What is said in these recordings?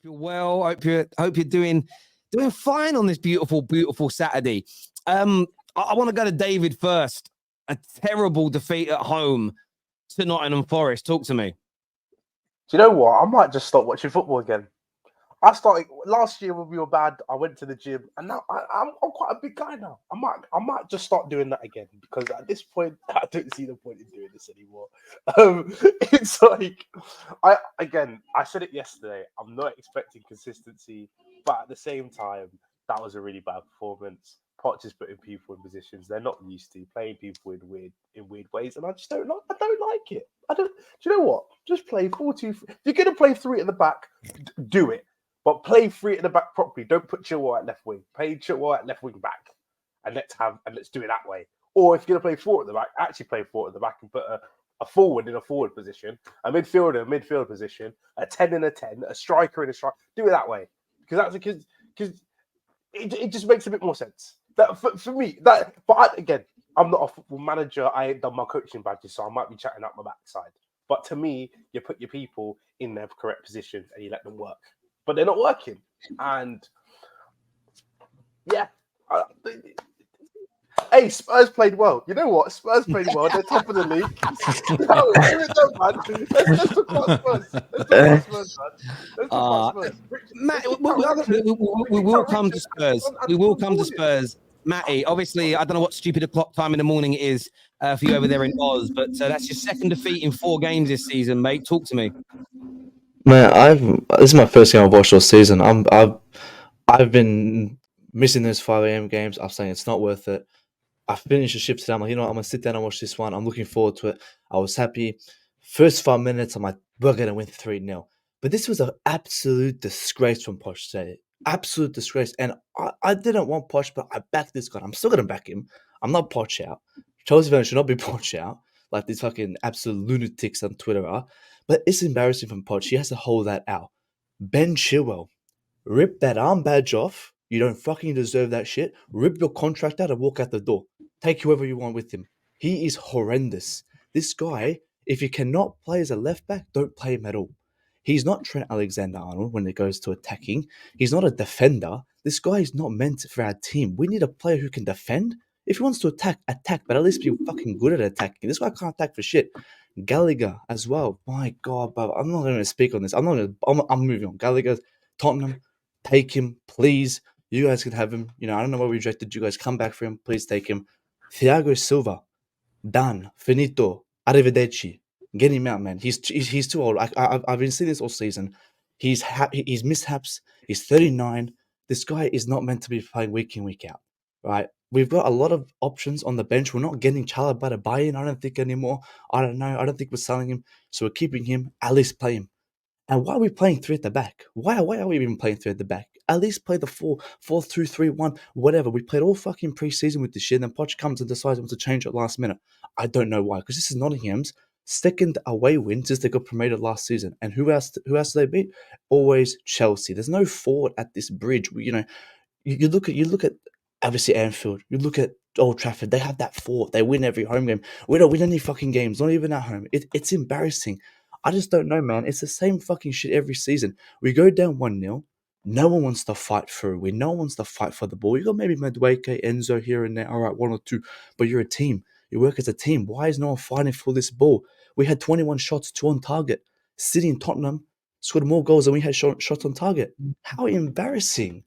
You're well. Hope you're doing fine on this beautiful Saturday. I want to go to David first. A terrible defeat at home to Nottingham Forest. Talk to me. Do you know what? I might just stop watching football again. I started last year when we were bad. I went to the gym, and now I'm quite a big guy now. I might just start doing that again, because at this point I don't see the point in doing this anymore. It's like I said it yesterday. I'm not expecting consistency, but at the same time, that was a really bad performance. Poch is putting people in positions they're not used to, playing people in weird ways, and I just don't like. I don't like it. Do you know what? Just play 4-2. If you're gonna play three at the back, do it. But play three at the back properly. Don't put Chilwell at left wing. Play Chilwell at left wing back, and let's do it that way. Or if you're gonna play four at the back, actually play four at the back and put a forward in a forward position, a midfielder in a midfield position, a 10 in a 10, a striker in a strike. Do it that way, because it just makes a bit more sense. That for me. Again, I'm not a football manager. I ain't done my coaching badges, so I might be chatting up my backside. But to me, you put your people in their correct positions and you let them work. But they're not working. And yeah. Hey, Spurs played well. You know what? Spurs played well. They're top of the league. Let's talk about Spurs. Matt, we will come to Spurs. We will come to Spurs. Matty, obviously, I don't know what stupid o'clock time in the morning it is for you over there in Oz, but that's your second defeat in 4 games this season, mate. Talk to me. Man, this is my first game I've watched all season. I've been missing those 5 a.m. games. I'm saying it's not worth it. I finished the shift today. I'm like, you know what? I'm gonna sit down and watch this one. I'm looking forward to it. I was happy. First 5 minutes, I'm like, we're gonna win 3-0. But this was an absolute disgrace from Poch today. Absolute disgrace. And I didn't want Poch, but I backed this guy. I'm still gonna back him. I'm not Poch out. Chelsea fans should not be Poch out like these fucking absolute lunatics on Twitter are. But it's embarrassing from Poch. He has to hold that out. Ben Chilwell, rip that arm badge off. You don't fucking deserve that shit. Rip your contract out and walk out the door. Take whoever you want with him. He is horrendous. This guy, if you cannot play as a left back, don't play him at all. He's not Trent Alexander-Arnold when it goes to attacking. He's not a defender. This guy is not meant for our team. We need a player who can defend. If he wants to attack, but at least be fucking good at attacking. This guy can't attack for shit. Gallagher as well. My God, but I'm not going to speak on this. I'm moving on. Gallagher, Tottenham, take him, please. You guys can have him. You know, I don't know why we rejected you guys. Come back for him. Please take him. Thiago Silva, done. Finito. Arrivederci. Get him out, man. He's too old. I've been seeing this all season. He's mishaps. He's 39. This guy is not meant to be playing week in, week out, right? We've got a lot of options on the bench. We're not getting Chalobah to buy in, I don't think, anymore. I don't know. I don't think we're selling him. So we're keeping him. At least play him. And why are we playing 3 at the back? Why are we even playing 3 at the back? At least play the 4-2-3-1, whatever. We played all fucking preseason with this shit, and then Poch comes and decides he wants to change it last minute. I don't know why, because this is Nottingham's second away win since they got promoted last season. And who else do they beat? Always Chelsea. There's no forward at this bridge. You know, you look at obviously Anfield. You look at Old Trafford. They have that fort. They win every home game. We don't win any fucking games, not even at home. It's embarrassing. I just don't know, man. It's the same fucking shit every season. We go down 1-0. No one wants to fight for a win. No one wants to fight for the ball. You got maybe Madueke, Enzo here and there. All right, 1 or 2. But you're a team. You work as a team. Why is no one fighting for this ball? We had 21 shots, 2 on target. City and Tottenham scored more goals than we had shots on target. How embarrassing.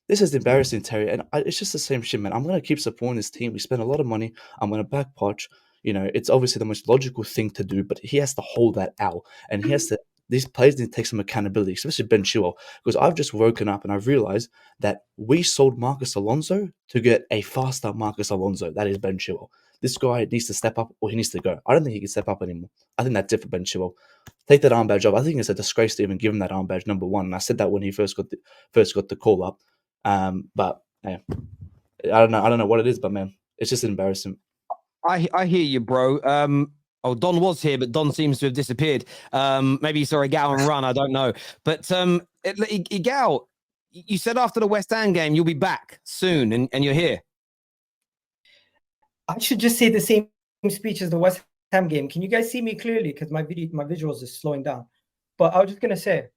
This is embarrassing, Terry. And it's just the same shit, man. I'm going to keep supporting this team. We spend a lot of money. I'm going to back Poch. You know, it's obviously the most logical thing to do, but he has to hold that out. And he has to, these players need to take some accountability, especially Ben Chilwell, because I've just woken up and I've realized that we sold Marcus Alonso to get a faster Marcus Alonso. That is Ben Chilwell. This guy needs to step up or he needs to go. I don't think he can step up anymore. I think that's it for Ben Chilwell. Take that arm badge off. I think it's a disgrace to even give him that arm badge, number 1. And I said that when he first got the call up. But yeah, I don't know what it is, but man, it's just embarrassing. I hear you, bro. Don was here, but Don seems to have disappeared. Maybe he saw Igal and run. I don't know. But Igal, you said after the West Ham game you'll be back soon, and you're here. I should just say the same speech as the West Ham game. Can you guys see me clearly? Because my visuals is slowing down. But I was just gonna say,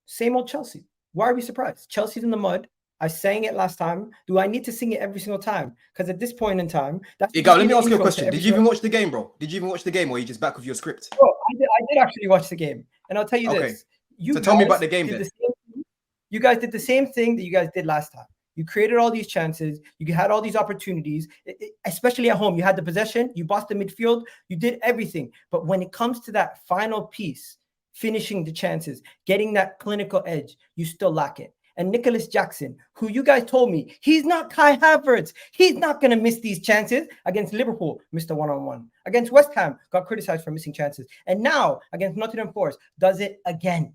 same old Chelsea. Why are we surprised? Chelsea's in the mud. I sang it last time. Do I need to sing it every single time? Because at this point in time, that's Igal, let me the ask you a intro to question. every Did you even single- watch the game, bro? Did you even watch the game, or are you just back with your script? Bro, I did actually watch the game, and I'll tell you Okay. this. You So tell me guys about the game did then. same thing. You guys did the same thing that you guys did last time. You created all these chances. You had all these opportunities, especially at home. You had the possession. You bossed the midfield. You did everything. But when it comes to that final piece, finishing the chances, getting that clinical edge, you still lack it. And Nicholas Jackson, who you guys told me, he's not Kai Havertz. He's not going to miss these chances. Against Liverpool, missed a one-on-one. Against West Ham, got criticized for missing chances. And now, against Nottingham Forest, does it again.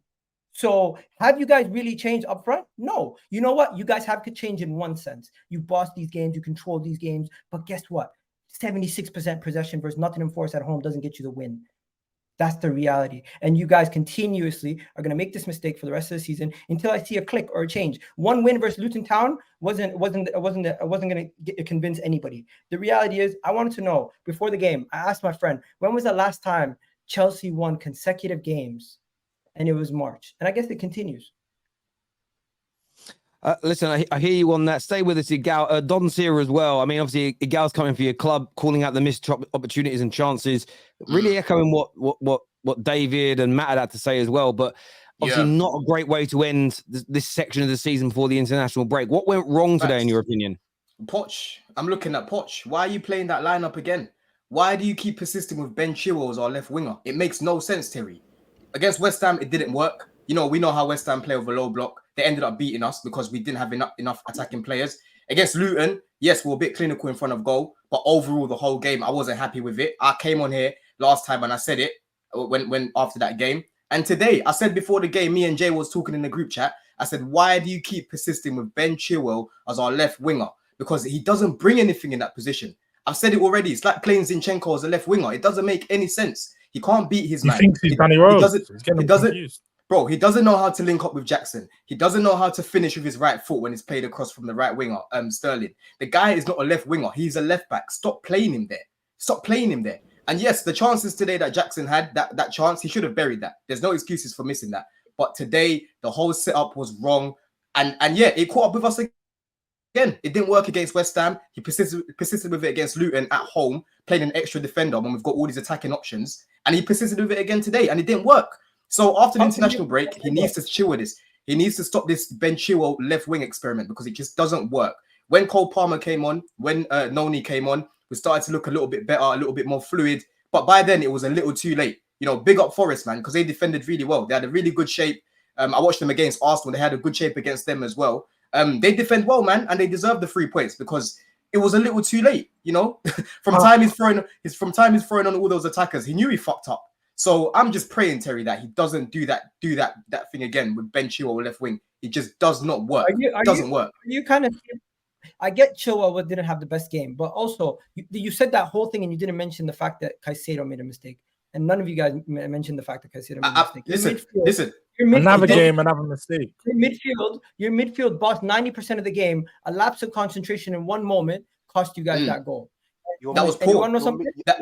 So have you guys really changed up front? No. You know what? You guys have to change in one sense. You boss these games, you control these games. But guess what? 76% possession versus Nottingham Forest at home doesn't get you the win. That's the reality. And you guys continuously are going to make this mistake for the rest of the season until I see a click or a change. One win versus Luton Town wasn't going to convince anybody. The reality is, I wanted to know before the game, I asked my friend, when was the last time Chelsea won consecutive games? And it was March. And I guess it continues. Listen, I hear you on that. Stay with us, Igal. Don's here as well. I mean, obviously, Igal's coming for your club, calling out the missed opportunities and chances. Really echoing what David and Matt had to say as well. But obviously, not a great way to end this section of the season before the international break. What went wrong today, in your opinion? Poch. I'm looking at Poch. Why are you playing that lineup again? Why do you keep persisting with Ben Chilwell as our left winger? It makes no sense, Terry. Against West Ham, it didn't work. You know, we know how West Ham play with a low block. They ended up beating us because we didn't have enough attacking players. Against Luton, yes, we're a bit clinical in front of goal, but overall, the whole game, I wasn't happy with it. I came on here last time and I said it when after that game. And today, I said before the game, me and Jay was talking in the group chat. I said, why do you keep persisting with Ben Chilwell as our left winger? Because he doesn't bring anything in that position. I've said it already. It's like playing Zinchenko as a left winger. It doesn't make any sense. He can't beat his man. He thinks he's Danny Rose. He doesn't. Bro, he doesn't know how to link up with Jackson. He doesn't know how to finish with his right foot when it's played across from the right winger, Sterling. The guy is not a left winger. He's a left back. Stop playing him there. Stop playing him there. And yes, the chances today that Jackson had, that chance, he should have buried that. There's no excuses for missing that. But today, the whole setup was wrong. And yeah, it caught up with us again. It didn't work against West Ham. He persisted with it against Luton at home, playing an extra defender when we've got all these attacking options. And he persisted with it again today, and it didn't work. So after the international break, he needs to chill with this. He needs to stop this Ben Chilwell left wing experiment because it just doesn't work. When Cole Palmer came on, when Noni came on, we started to look a little bit better, a little bit more fluid. But by then, it was a little too late. You know, big up Forest, man, because they defended really well. They had a really good shape. I watched them against Arsenal. They had a good shape against them as well. They defend well, man, and they deserve the 3 points because it was a little too late. You know, from time he's throwing on all those attackers, he knew he fucked up. So I'm just praying, Terry, that he doesn't do that thing again with Ben Chilwell left wing. It just does not work. It doesn't work. You kind of, I get Chilwell didn't have the best game, but also you said that whole thing and you didn't mention the fact that Caicedo made a mistake, and none of you guys mentioned the fact that Caicedo made a mistake. Listen. Another game, another mistake. Your midfield bossed 90% of the game. A lapse of concentration in one moment cost you guys that goal. That was poor. You want to know something? That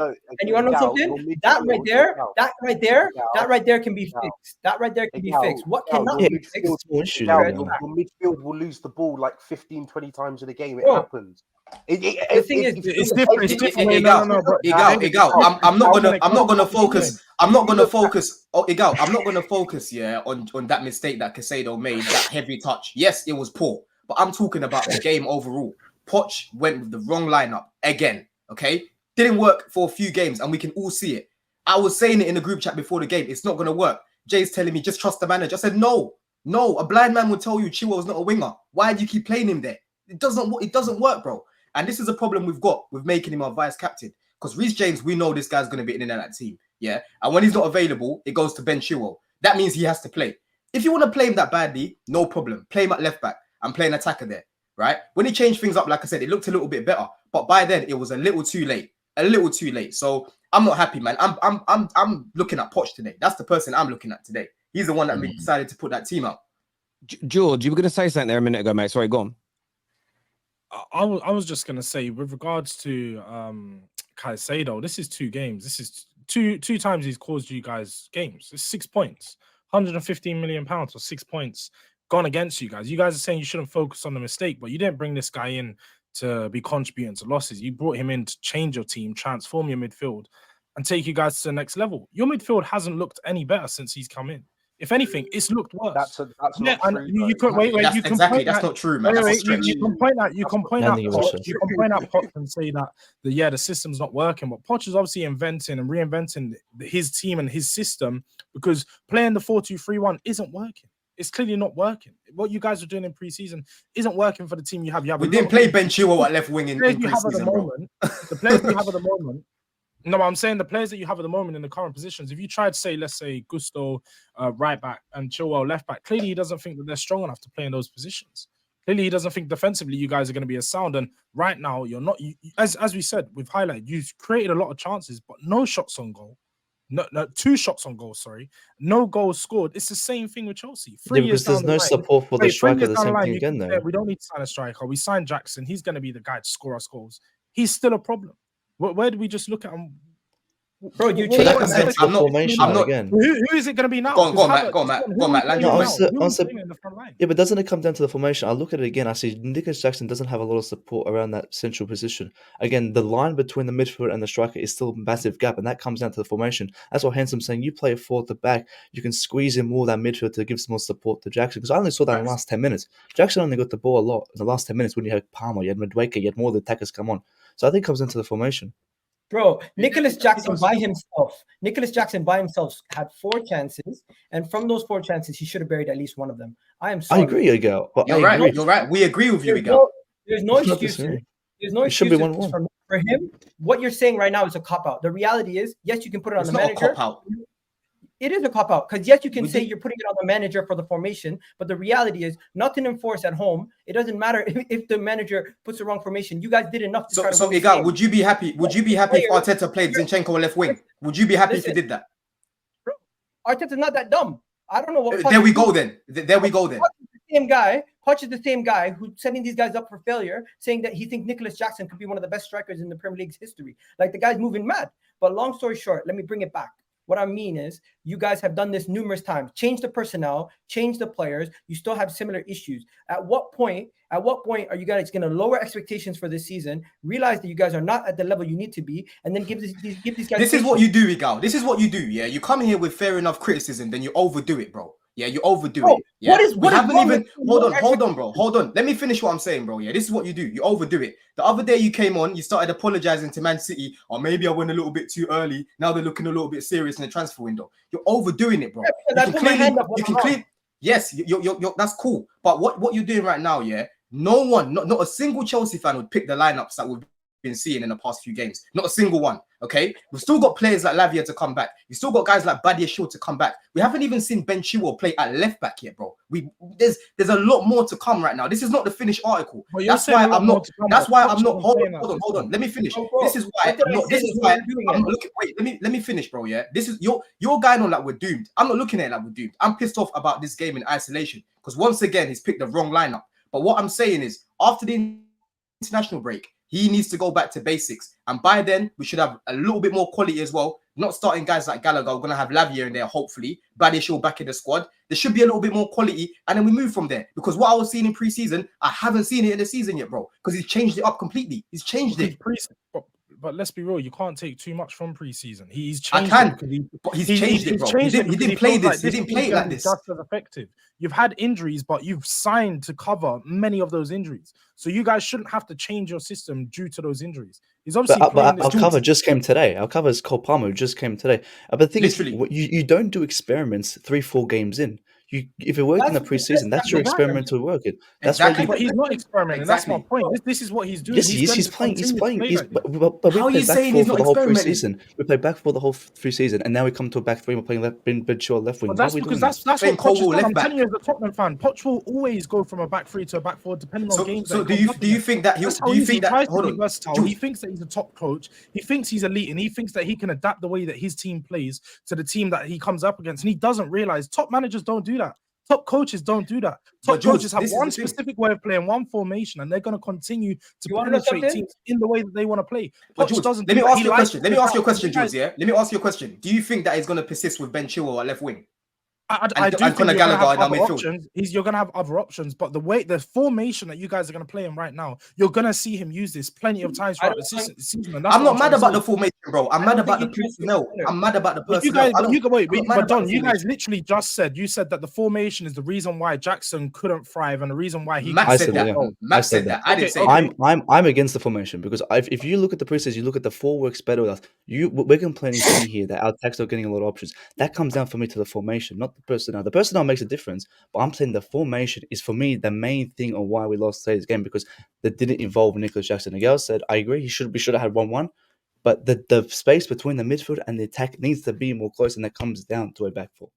right there can be fixed. That right there can be fixed. What cannot be fixed? Your midfield will lose the ball like 15, 20 times in a game. It happens. It's different. It's different. Igal, I'm not gonna focus. I'm not gonna focus. Oh, Igal, I'm not gonna focus. Yeah, on that mistake that Caicedo made, that heavy touch. Yes, it was poor, but I'm talking about the game overall. Poch went with the wrong lineup again. Okay, didn't work for a few games, and we can all see it. I was saying it in the group chat before the game. It's not gonna work. Jay's telling me just trust the manager. I said no. A blind man will tell you Chilwell's not a winger. Why do you keep playing him there? It doesn't work, bro. And this is a problem we've got with making him our vice captain. Because Reece James, we know this guy's going to be in and out of that team. Yeah. And when he's not available, it goes to Ben Chilwell. That means he has to play. If you want to play him that badly, no problem. Play him at left back and play an attacker there. Right? When he changed things up, like I said, it looked a little bit better. But by then, it was a little too late. So I'm not happy, man. I'm looking at Poch today. That's the person I'm looking at today. He's the one that decided to put that team out. George, you were going to say something there a minute ago, mate. Sorry, go on. I was just going to say, with regards to Caicedo, this is 2 games. This is two times he's caused you guys games. It's 6 points. £115 million for 6 points gone against you guys. You guys are saying you shouldn't focus on the mistake, but you didn't bring this guy in to be contributing to losses. You brought him in to change your team, transform your midfield, and take you guys to the next level. Your midfield hasn't looked any better since he's come in. If anything, it's looked worse. That's yeah, not true. you can wait. That's You can exactly. point That's at, not true, man. That's a stretch. you can point at. You can point I at. think it was Poch, stretch. you can point at Poch and say that the system's not working. But Poch is obviously inventing and reinventing his team and his system, because playing the 4-2-3-1 isn't working. It's clearly not working. What you guys are doing in preseason isn't working for the team you have. We didn't play Ben Chilwell at left wing in preseason, bro. The players you have at the moment. No, I'm saying the players that you have at the moment in the current positions. If you tried to say, let's say, Gusto right back and Chilwell left back, clearly he doesn't think that they're strong enough to play in those positions. Clearly he doesn't think defensively you guys are going to be as sound. And right now you're not. As we said, we've highlighted, you've created a lot of chances, but no shots on goal. No, 2 shots on goal. Sorry, no goals scored. It's the same thing with Chelsea. 3 years because there's no support for the striker. The same thing again, though. We don't need to sign a striker. We signed Jackson. He's going to be the guy to score us goals. He's still a problem. Where do we just look at him? Bro, you But change that comes down to I'm not- formation I'm not- again. Who is it going to be now? Go on, Matt. Go on, Matt. Land No, your answer- plane. answer- In the front line? Yeah, but doesn't it come down to the formation? I look at it again. I see Nicholas Jackson doesn't have a lot of support around that central position. Again, the line between the midfield and the striker is still a massive gap, and that comes down to the formation. That's what Handsom's saying. You play a 4 at the back, you can squeeze in more of that midfield to give some more support to Jackson. Because I only saw that in the last 10 minutes. Jackson only got the ball a lot in the last 10 minutes when you had Palmer, you had Madueke, you had more of the attackers come on. So I think it comes into the formation. Bro, Nicholas Jackson by himself had 4 chances, and from those 4 chances, he should have buried at least one of them. I am sorry. I agree, Miguel. But You're I right. agree. You're right. We agree with you, There's Miguel. no, there's no It's not the excuses. same. There's no It should be excuses 1-1. for him. What you're saying right now is a cop out. The reality is, yes, you can put it on It's the not a manager. cop out. It is a cop out because yes, you can We say did- you're putting it on the manager for the formation, but the reality is nothing enforced at home. It doesn't matter if the manager puts the wrong formation. You guys did enough to try to So win the Igal, game. would you be happy? Would you be happy if Arteta played Zinchenko left wing? Would you be happy if he did that? Arteta's not that dumb. I don't know what. There we go then. There we go then. Poch is the same guy. Poch is the same guy who's setting these guys up for failure, saying that he thinks Nicholas Jackson could be one of the best strikers in the Premier League's history. Like the guy's moving mad. But long story short, let me bring it back. What I mean is, you guys have done this numerous times. Change the personnel, change the players. You still have similar issues. At what point are you guys going to lower expectations for this season? Realize that you guys are not at the level you need to be, and then give these guys. This is what you do, Igal. This is what you do. Yeah, you come here with fair enough criticism, then you overdo it, bro. Yeah, you overdo Bro, it. Yeah, what is we haven't wrong even. with you? Hold on, bro. Hold on. Let me finish what I'm saying, bro. Yeah, this is what you do. You overdo it. The other day you came on, you started apologizing to Man City, or maybe I went a little bit too early. Now they're looking a little bit serious in the transfer window. You're overdoing it, bro. Yeah, You can clearly. Yes, you're that's cool. But what you're doing right now, yeah, no one, not a single Chelsea fan would pick the lineups that we've been seeing in the past few games. Not a single one. Okay, we've still got players like Lavia to come back. You still got guys like Badia Shaw to come back. We haven't even seen Ben Chilwell play at left back yet, bro. There's a lot more to come right now. This is not the finished article. That's why I'm not. That's why I'm not. Hold on. Let me finish. This is why I'm not. This is why I'm looking. Wait, let me finish, bro. Yeah, this is you're going on like we're doomed. I'm not looking at it like we're doomed. I'm pissed off about this game in isolation because once again he's picked the wrong lineup. But what I'm saying is, after the international break, he needs to go back to basics. And by then, we should have a little bit more quality as well. Not starting guys like Gallagher. We're going to have Lavia in there, hopefully. Badiashile back in the squad. There should be a little bit more quality. And then we move from there. Because what I was seeing in pre-season, I haven't seen it in the season yet, bro. Because he's changed it up completely. He's changed it. But let's be real, you can't take too much from preseason. He's changed. I can, but he's changed it, bro. He didn't play this. He didn't play it like this. Just as effective. You've had injuries, but you've signed to cover many of those injuries. So you guys shouldn't have to change your system due to those injuries. He's obviously. But our cover just came today. Our cover is Cole Palmer, who just came today. But the thing is, you don't do experiments 3-4 games in. If you're working the preseason, that's your experimental working. That's exactly. But he's not experimenting. Exactly. That's my point. This is what he's doing. Yes, he's playing. He's playing. But we how are you saying he's not the whole experimenting? preseason. We played back for the whole preseason, and now we come to a back three. We're playing left left wing. But that's because that's what Poch is doing. I'm telling you, as a Tottenham fan, Poch will always go from a back three to a back four, depending on games. So do you think that he'll? Do you think that? Hold on. Versatile. He thinks that he's a top coach. He thinks he's elite, and he thinks that he can adapt the way that his team plays to the team that he comes up against. And he doesn't realize top managers don't do that. Top coaches don't do that. Top coaches have one specific way of playing, one formation, and they're going to continue to penetrate teams in the way that they want to play. George, doesn't. Let me ask you a question. Let me ask you a question, Jules. Yeah. Let me ask you a question. Do you think that he's going to persist with Ben Chilwell at left wing? I do think Conor you're gonna Gallagher have in our other midfield. options. You're gonna have other options, but the formation that you guys are gonna play in right now, you're gonna see him use this plenty of times throughout the season. And that's I'm what not mad trying to about say. the formation, bro. I'm I mad don't about the think you guys personnel. can- I'm mad about the But you personnel. guys, but Don, Don, you guys literally just said that the formation is the reason why Jackson couldn't thrive and the reason why he. Max I said said that. that, yeah. Max I said said that. that. I didn't say Okay. that. I'm against the formation because if you look at the preseason, you look at the 4 works better with us. We're complaining City here that our attacks are getting a lot of options. That comes down for me to the formation, not the personnel. The personnel makes a difference, but I'm saying the formation is for me the main thing on why we lost today's game because that didn't involve Nicholas Jackson. Miguel said, I agree, we should have had 1-1, but the space between the midfield and the attack needs to be more close, and that comes down to a back four.